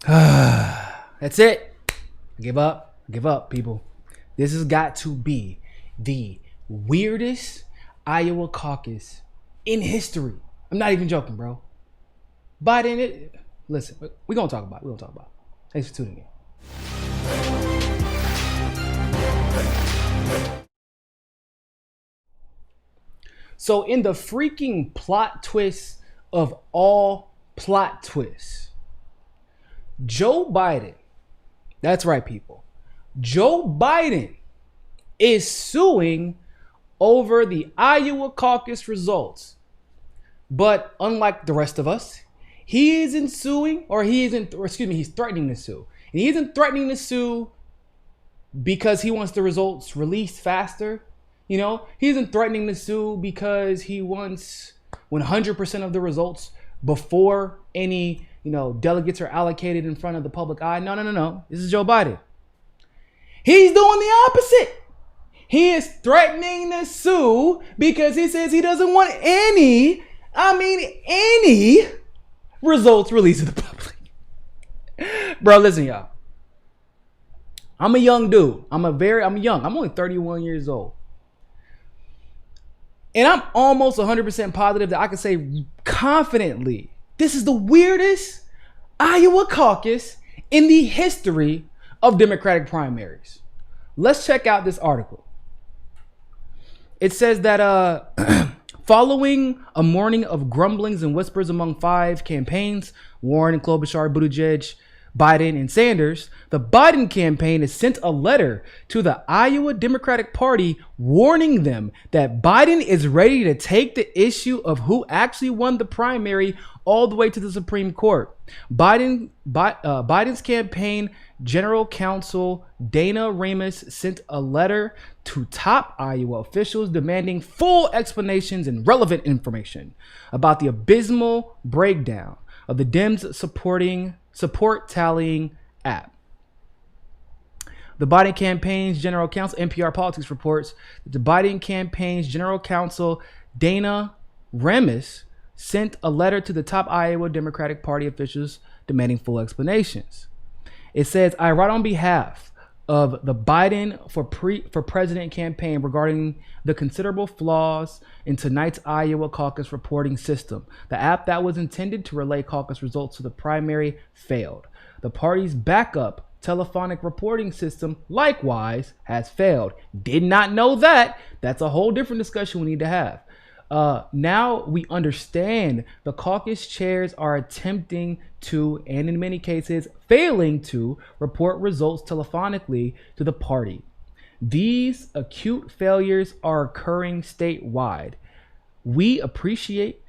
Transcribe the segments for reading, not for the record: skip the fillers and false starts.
That's it. Give up. Give up, people. This has got to be the weirdest Iowa caucus in history. I'm not even joking, bro. Biden, listen, we're going to talk about it. We're going to talk about it. Thanks for tuning in. So in the freaking plot twist of all plot twists, Joe Biden, that's right, people, Joe Biden is suing over the Iowa caucus results. But unlike the rest of us, he's threatening to sue. And he isn't threatening to sue because he wants the results released faster. You know, he isn't threatening to sue because he wants 100% of the results before any, delegates are allocated in front of the public eye. No. This is Joe Biden. He's doing the opposite. He is threatening to sue because he says he doesn't want any results released to the public. Bro, listen, y'all. I'm a young dude. I'm young. I'm only 31 years old. And I'm almost 100% positive that I can say confidently, this is the weirdest Iowa caucus in the history of Democratic primaries. Let's check out this article. It says that following a morning of grumblings and whispers among 5 campaigns, Warren, Klobuchar, Buttigieg, Biden, and Sanders, the Biden campaign has sent a letter to the Iowa Democratic Party warning them that Biden is ready to take the issue of who actually won the primary all the way to the Supreme Court. Biden's campaign general counsel Dana Ramis sent a letter to top Iowa officials demanding full explanations and relevant information about the abysmal breakdown of the Dems support tallying app. The Biden campaign's general counsel, NPR Politics reports that the Biden campaign's general counsel, Dana Ramis, sent a letter to the top Iowa Democratic Party officials demanding full explanations. It says, I write on behalf of the Biden for President campaign regarding the considerable flaws in tonight's Iowa caucus reporting system. The app that was intended to relay caucus results to the primary failed. The party's backup telephonic reporting system likewise has failed. Did not know that. That's a whole different discussion we need to have. Now we understand the caucus chairs are attempting to, and in many cases failing to, report results telephonically to the party. These acute failures are occurring statewide. We appreciate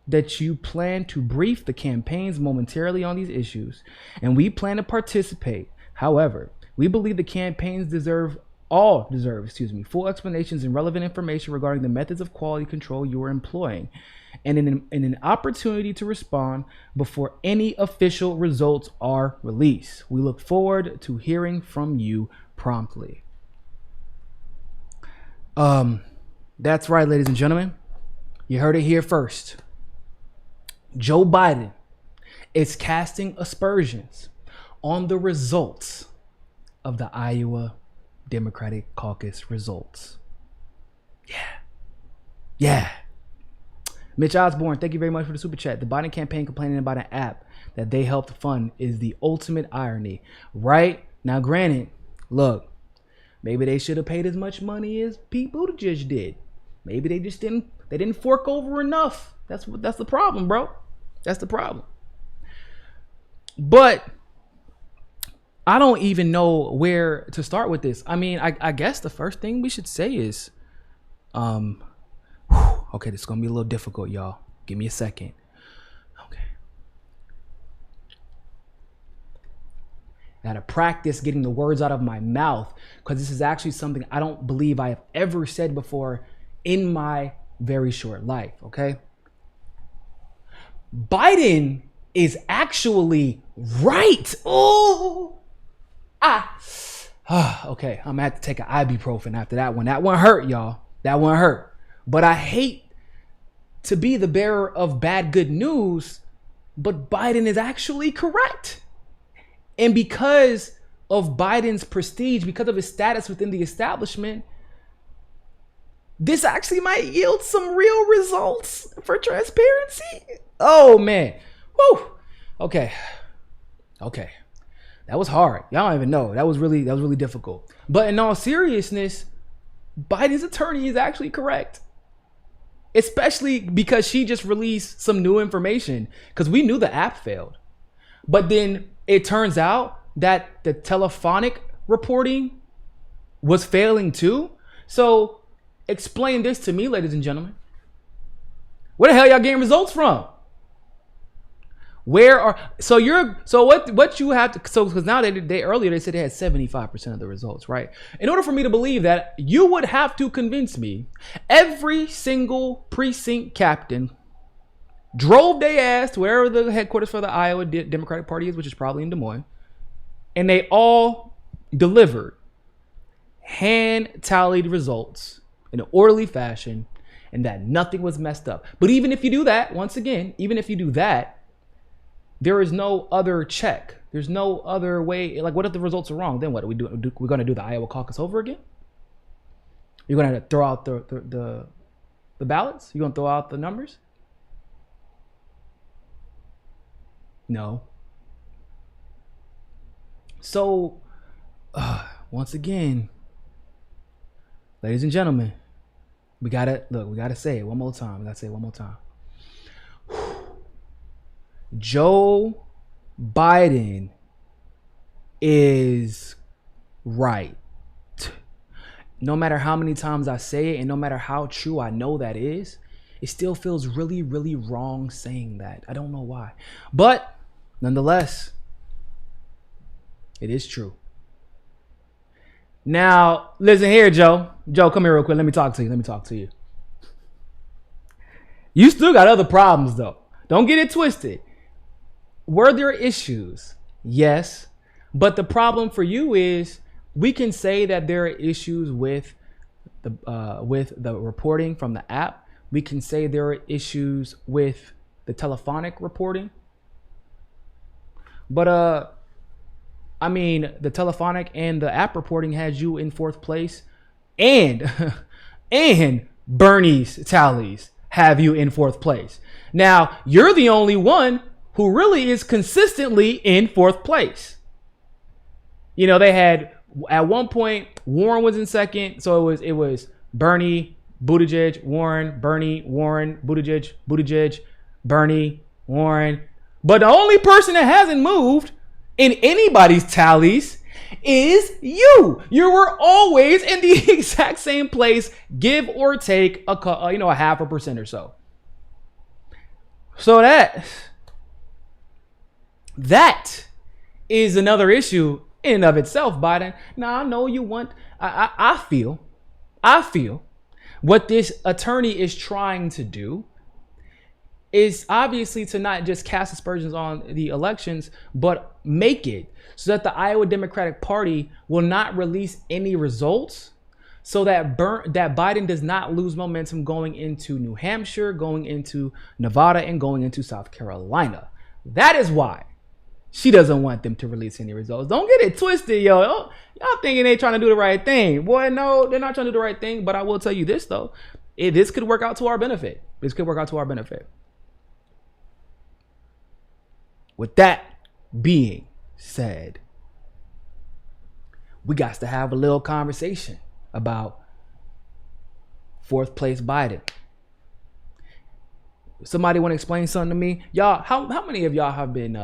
that you plan to brief the campaigns momentarily on these issues, and we plan to participate. However, we believe the campaigns deserve full explanations and relevant information regarding the methods of quality control you are employing, and an opportunity to respond before any official results are released. We look forward to hearing from you promptly. That's right, ladies and gentlemen. You heard it here first. Joe Biden is casting aspersions on the results of the Iowa Democratic caucus results. Yeah. Mitch Osborne, thank you very much for the super chat. The Biden campaign complaining about an app that they helped fund is the ultimate irony, right? Now, granted, look, maybe they should have paid as much money as Pete Buttigieg did. Maybe they just didn't fork over enough. That's the problem, bro. That's the problem. But I don't even know where to start with this. I mean, I guess the first thing we should say is, okay, this is going to be a little difficult, y'all. Give me a second. Okay. I got to practice getting the words out of my mouth because this is actually something I don't believe I have ever said before in my very short life, okay? Biden is actually right. Okay, I'm gonna have to take an ibuprofen after that one. That one hurt, y'all. That one hurt. But I hate to be the bearer of good news, but Biden is actually correct. And because of Biden's prestige, because of his status within the establishment, this actually might yield some real results for transparency. Oh man. Woo. Okay. That was hard. Y'all don't even know. That was really difficult. But in all seriousness, Biden's attorney is actually correct. Especially because she just released some new information, because we knew the app failed. But then it turns out that the telephonic reporting was failing too. So explain this to me, ladies and gentlemen. Where the hell y'all getting results from? What you have to, because now they earlier they said they had 75% of the results, right? In order for me to believe that, you would have to convince me every single precinct captain drove their ass to wherever the headquarters for the Iowa Democratic Party is, which is probably in Des Moines, and they all delivered hand tallied results in an orderly fashion, and that nothing was messed up. But even if you do that, once again, there is no other check. There's no other way. Like, what if the results are wrong? Then what do we do? We're going to do the Iowa caucus over again? You're going to throw out the ballots? You're going to throw out the numbers? No. So, once again, ladies and gentlemen, we got to say it one more time. Joe Biden is right. No matter how many times I say it, and no matter how true I know that is, it still feels really, really wrong saying that. I don't know why. But nonetheless, it is true. Now, listen here, Joe. Joe, come here real quick. Let me talk to you. You still got other problems, though. Don't get it twisted. Were there issues? Yes. But the problem for you is, we can say that there are issues with the reporting from the app. We can say there are issues with the telephonic reporting. But I mean, the telephonic and the app reporting had you in fourth place, and Bernie's tallies have you in fourth place. Now, you're the only one who really is consistently in fourth place. You know, they had, at one point, Warren was in second. So it was Bernie, Buttigieg, Warren, Bernie, Warren, Buttigieg, Bernie, Warren. But the only person that hasn't moved in anybody's tallies is you. You were always in the exact same place, give or take a 0.5% or so. So that is another issue in and of itself, Biden. Now, I know you want, I feel what this attorney is trying to do is obviously to not just cast aspersions on the elections, but make it so that the Iowa Democratic Party will not release any results, so that Biden does not lose momentum going into New Hampshire, going into Nevada, and going into South Carolina. That is why she doesn't want them to release any results. Don't get it twisted, yo. Y'all thinking they trying to do the right thing. Boy, no, they're not trying to do the right thing. But I will tell you this, though. This could work out to our benefit. With that being said, we got to have a little conversation about fourth place Biden. Somebody want to explain something to me? Y'all, how many of y'all have been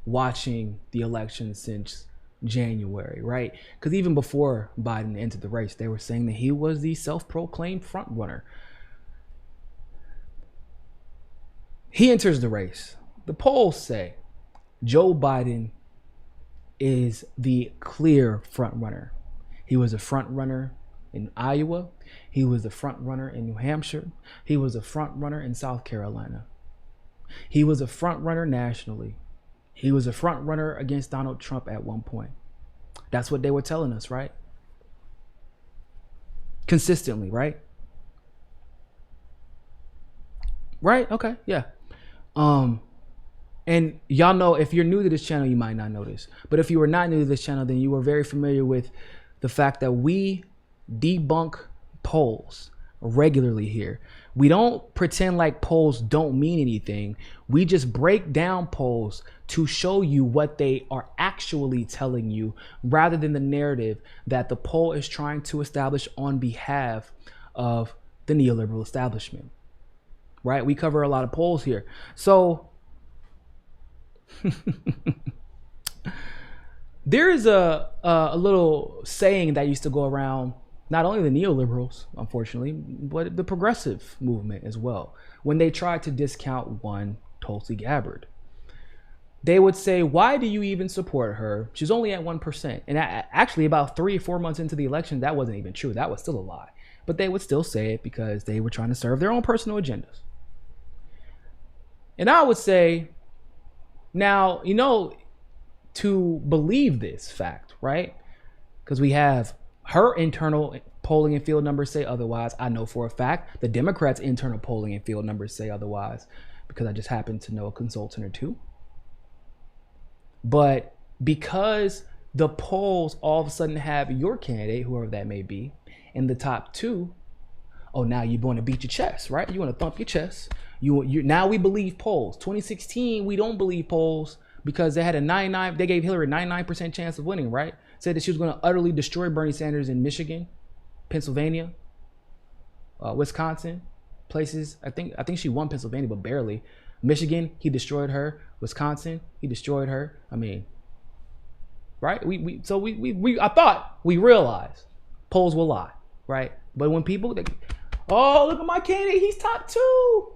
watching the election since January, right? Because even before Biden entered the race, they were saying that he was the self-proclaimed front runner. He enters the race. The polls say Joe Biden is the clear front runner. He was a front runner in Iowa. He was the front runner in New Hampshire. He was a front runner in South Carolina. He was a front runner nationally. He was a front runner against Donald Trump at one point. That's what they were telling us, right? Consistently, right? Right? Okay, yeah. And y'all know, if you're new to this channel, you might not know this. But if you are not new to this channel, then you are very familiar with the fact that we debunk polls regularly here. We don't pretend like polls don't mean anything. We just break down polls to show you what they are actually telling you, rather than the narrative that the poll is trying to establish on behalf of the neoliberal establishment. Right? We cover a lot of polls here. So there is a little saying that used to go around, not only the neoliberals, unfortunately, but the progressive movement as well. When they tried to discount one Tulsi Gabbard, they would say, why do you even support her? She's only at 1%. And actually, about 3 or 4 months into the election, that wasn't even true. That was still a lie. But they would still say it because they were trying to serve their own personal agendas. And I would say, now, you know, to believe this fact, right? Because we have her internal polling and field numbers say otherwise. I know for a fact the Democrats' internal polling and field numbers say otherwise, because I just happen to know a consultant or two. But because the polls all of a sudden have your candidate, whoever that may be, in the top 2, oh, now you want to beat your chest, right? You want to thump your chest. You now we believe polls. 2016, we don't believe polls because they had they gave Hillary a 99% chance of winning, right? Said that she was going to utterly destroy Bernie Sanders in Michigan, Pennsylvania, Wisconsin, places. I think she won Pennsylvania, but barely. Michigan, he destroyed her. Wisconsin, he destroyed her. I mean, right? I thought we realized polls will lie, right? But when people, oh, look at my candidate, he's top 2.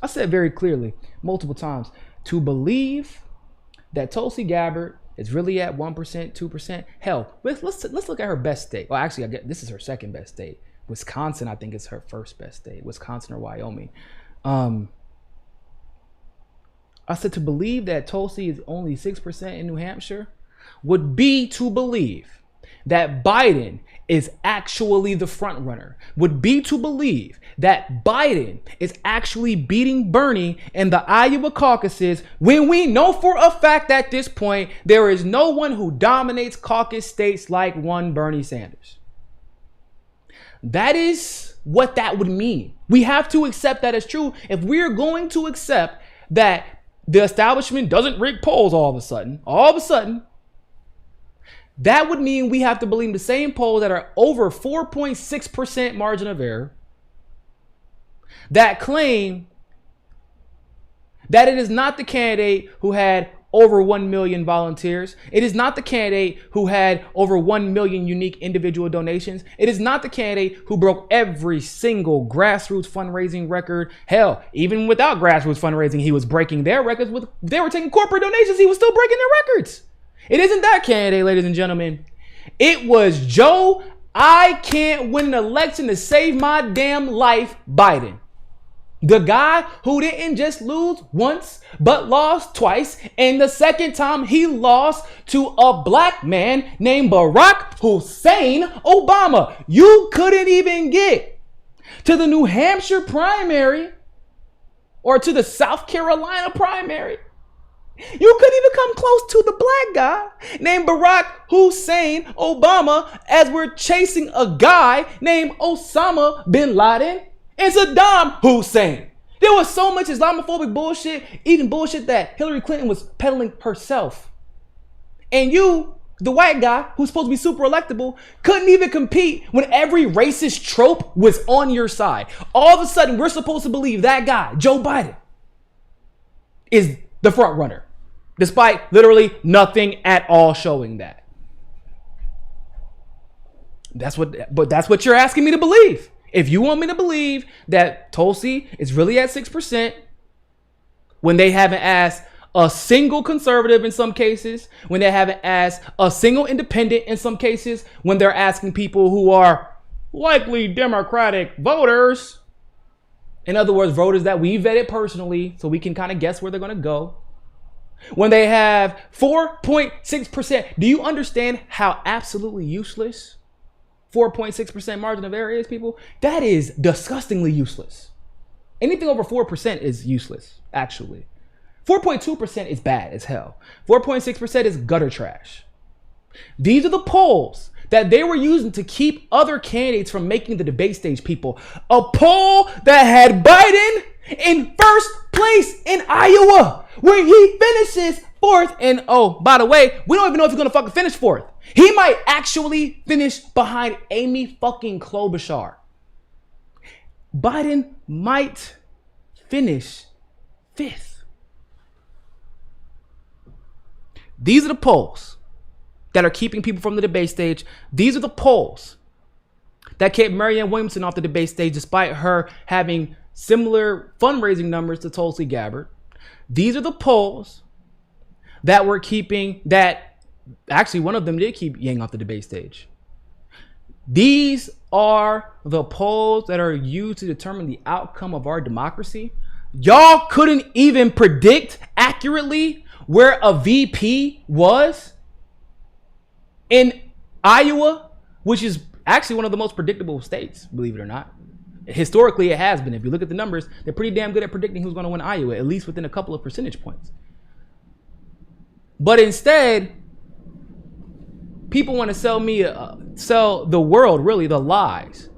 I said very clearly, multiple times, to believe that Tulsi Gabbard is really at 1%, 2%. Hell, let's look at her best state. Well, actually, I guess this is her second best state. Wisconsin, I think, is her first best state. Wisconsin or Wyoming. I said to believe that Tulsi is only 6% in New Hampshire would be to believe that Biden is actually the front runner, would be to believe that Biden is actually beating Bernie in the Iowa caucuses, when we know for a fact at this point there is no one who dominates caucus states like one Bernie Sanders. That is what that would mean. We have to accept that as true. If we're going to accept that the establishment doesn't rig polls all of a sudden, that would mean we have to believe the same polls that are over 4.6% margin of error that claim that it is not the candidate who had over 1 million volunteers. It is not the candidate who had over 1 million unique individual donations. It is not the candidate who broke every single grassroots fundraising record. Hell, even without grassroots fundraising, he was breaking their records. They were taking corporate donations. He was still breaking their records. It isn't that candidate, ladies and gentlemen. It was Joe, I can't win an election to save my damn life, Biden. The guy who didn't just lose once, but lost twice. And the second time he lost to a black man named Barack Hussein Obama. You couldn't even get to the New Hampshire primary or to the South Carolina primary. You couldn't even come close to the black guy named Barack Hussein Obama as we're chasing a guy named Osama bin Laden and Saddam Hussein. There was so much Islamophobic bullshit, even bullshit that Hillary Clinton was peddling herself. And you, the white guy who's supposed to be super electable, couldn't even compete when every racist trope was on your side. All of a sudden, we're supposed to believe that guy, Joe Biden, is the front runner, despite literally nothing at all showing that. That's what you're asking me to believe. If you want me to believe that Tulsi is really at 6%, when they haven't asked a single conservative in some cases, when they haven't asked a single independent in some cases, when they're asking people who are likely Democratic voters, in other words, voters that we vetted personally so we can kind of guess where they're going to go, when they have 4.6%, do you understand how absolutely useless 4.6% margin of error is, people? That is disgustingly useless. Anything over 4% is useless, actually. 4.2% is bad as hell. 4.6% is gutter trash. These are the polls that they were using to keep other candidates from making the debate stage, people. A poll that had Biden in first place in Iowa, where he finishes fourth. And oh, by the way, we don't even know if he's gonna fucking finish fourth. He might actually finish behind Amy fucking Klobuchar. Biden might finish fifth. These are the polls that are keeping people from the debate stage. These are the polls that kept Marianne Williamson off the debate stage despite her having similar fundraising numbers to Tulsi Gabbard. These are the polls that were keeping that, actually one of them did keep Yang off the debate stage. These are the polls that are used to determine the outcome of our democracy. Y'all couldn't even predict accurately where a VP was in Iowa, which is actually one of the most predictable states, believe it or not. Historically, it has been. If you look at the numbers, they're pretty damn good at predicting who's going to win Iowa, at least within a couple of percentage points. But instead, people want to sell the world, really, the lies.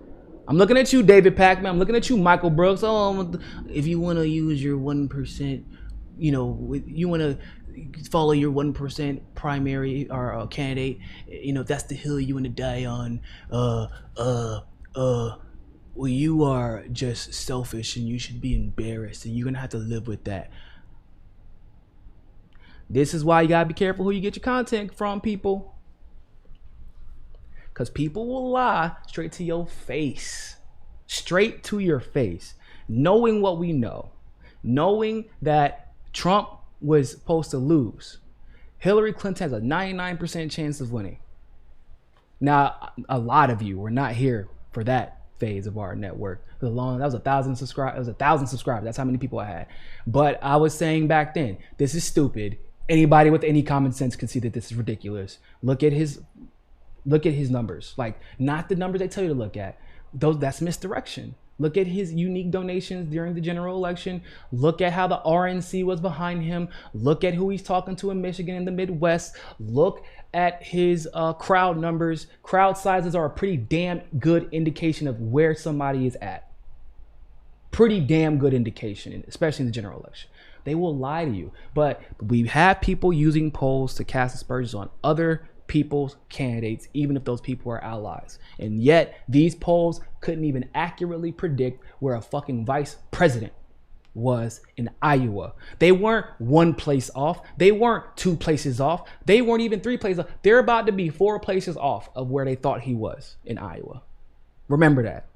I'm looking at you, David Pacman. I'm looking at you, Michael Brooks. Oh, if you want to use your 1%, you want to follow your 1% primary or candidate, that's the hill you want to die on. Well, you are just selfish and you should be embarrassed and you're going to have to live with that. This is why you got to be careful who you get your content from, people. Because people will lie straight to your face. Straight to your face. Knowing what we know. Knowing that Trump was supposed to lose. Hillary Clinton has a 99% chance of winning. Now, a lot of you were not here for that phase of our network. That was 1,000 subscribers. It was 1,000 subscribers. That's how many people I had. But I was saying back then, this is stupid. Anybody with any common sense can see that this is ridiculous. Look at his numbers. Like, not the numbers they tell you to look at. That's misdirection. Look at his unique donations during the general election. Look at how the RNC was behind him. Look at who he's talking to in Michigan and the Midwest. Look at his crowd numbers. Crowd sizes are a pretty damn good indication of where somebody is at. Pretty damn good indication, especially in the general election. They will lie to you. But we have people using polls to cast aspersions on other people's candidates, even if those people are allies. And yet these polls couldn't even accurately predict where a fucking vice president was in Iowa. They weren't one place off. They weren't 2 places off. They weren't even 3 places off. They're about to be 4 places off of where they thought he was in Iowa. Remember that.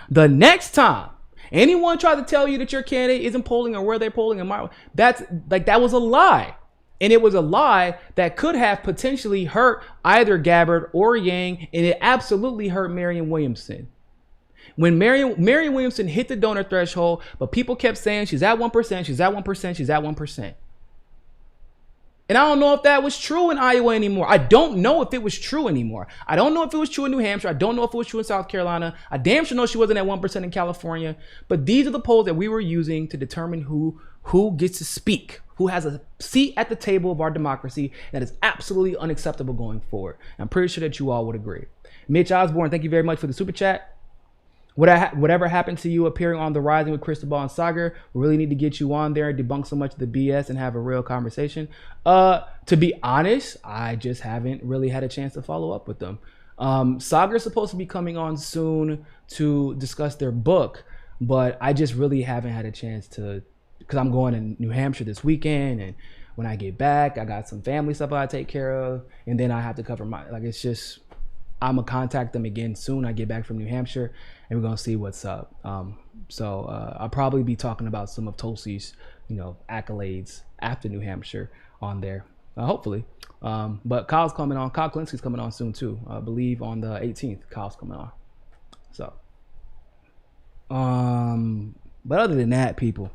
The next time anyone tried to tell you that your candidate isn't polling or where they're polling in Iowa, that was a lie. And it was a lie that could have potentially hurt either Gabbard or Yang, and it absolutely hurt Marianne Williamson. When Marianne Williamson hit the donor threshold, but people kept saying she's at 1%, she's at 1%, she's at 1%. And I don't know if that was true in Iowa anymore. I don't know if it was true anymore. I don't know if it was true in New Hampshire. I don't know if it was true in South Carolina. I damn sure know she wasn't at 1% in California. But these are the polls that we were using to determine who gets to speak, who has a seat at the table of our democracy. That is absolutely unacceptable going forward. I'm pretty sure that you all would agree. Mitch Osborne, thank you very much for the super chat. Whatever happened to you appearing on The Rising with Cristobal and Sagar? We really need to get you on there and debunk so much of the BS and have a real conversation. To be honest, I just haven't really had a chance to follow up with them. Sagar's supposed to be coming on soon to discuss their book, but I just really haven't had a chance to, because I'm going to New Hampshire this weekend, and when I get back, I got some family stuff I take care of, and then I have to cover it's just, I'm gonna contact them again soon. I get back from New Hampshire, and we're gonna see what's up. I'll probably be talking about some of Tulsi's, accolades after New Hampshire on there, hopefully. But Kyle's coming on. Kyle Klinsky's coming on soon too. I believe on the 18th. Kyle's coming on. So, but other than that, people.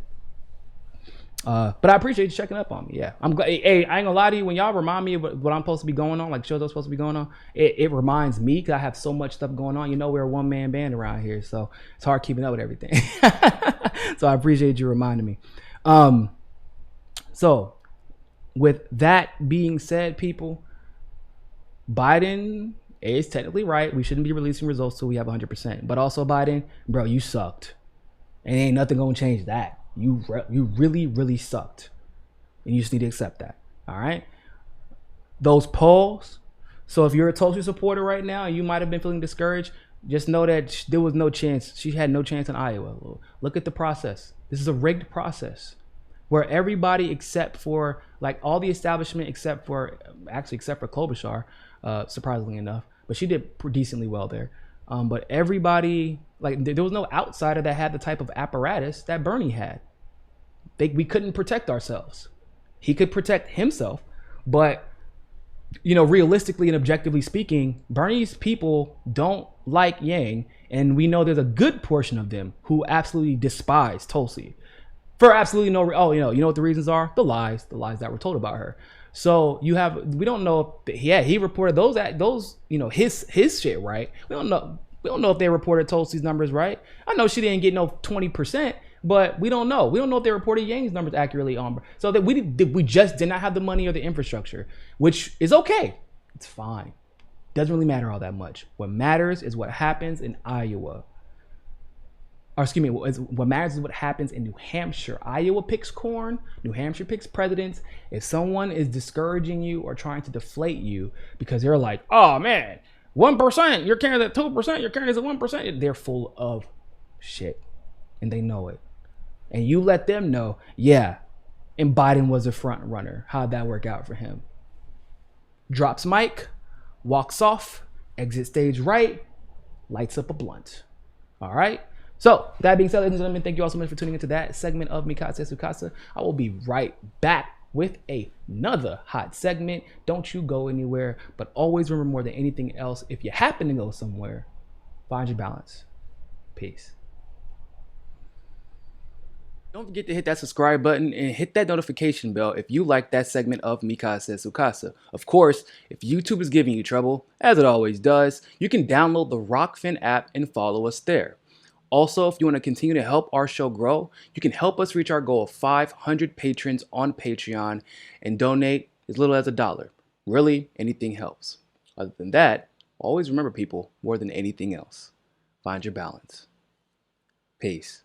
But I appreciate you checking up on me. Yeah, I'm glad. Hey, I ain't gonna lie to you. When y'all remind me of what I'm supposed to be going on, like shows I'm supposed to be going on, it reminds me, because I have so much stuff going on. We're a one-man band around here, so it's hard keeping up with everything. So I appreciate you reminding me. So with that being said, people, Biden is technically right. We shouldn't be releasing results till we have 100%. But also, Biden, bro, you sucked. And ain't nothing gonna change that. You really, really sucked. And you just need to accept that. All right? Those polls. So if you're a Tulsi supporter right now and you might have been feeling discouraged, just know that there was no chance. She had no chance in Iowa. Look at the process. This is a rigged process where everybody except for, like, all the establishment except for Klobuchar, surprisingly enough, but she did decently well there. But everybody, like, there was no outsider that had the type of apparatus that Bernie had. We couldn't protect ourselves. He could protect himself, but realistically and objectively speaking, Bernie's people don't like Yang, and we know there's a good portion of them who absolutely despise Tulsi for absolutely no. You know what the reasons are? The lies that were told about her. So we don't know if he reported those his shit right. We don't know if they reported Tulsi's numbers right. I know she didn't get no 20%, but we don't know. We don't know if they reported Yang's numbers accurately on. So that we just did not have the money or the infrastructure, which is okay. It's fine. Doesn't really matter all that much. What matters is what happens in Iowa. Or excuse me, what matters is what happens in New Hampshire. Iowa picks corn, New Hampshire picks presidents. If someone is discouraging you or trying to deflate you because they're like, oh man, 1%, you're carrying that 2%, you're carrying this at 1%, they're full of shit. And they know it. And you let them know, yeah, and Biden was a front runner. How'd that work out for him? Drops mic, walks off, exit stage right, lights up a blunt. All right? So, that being said, ladies and gentlemen, thank you all so much for tuning into that segment of Mikasa Sukasa. I will be right back with another hot segment. Don't you go anywhere, but always remember, more than anything else, if you happen to go somewhere, find your balance. Peace. Don't forget to hit that subscribe button and hit that notification bell if you like that segment of Mikasa Sukasa. Of course, if YouTube is giving you trouble, as it always does, you can download the Rockfin app and follow us there. Also, if you want to continue to help our show grow, you can help us reach our goal of 500 patrons on Patreon and donate as little as $1. Really, anything helps. Other than that, always remember, people, more than anything else, find your balance. Peace.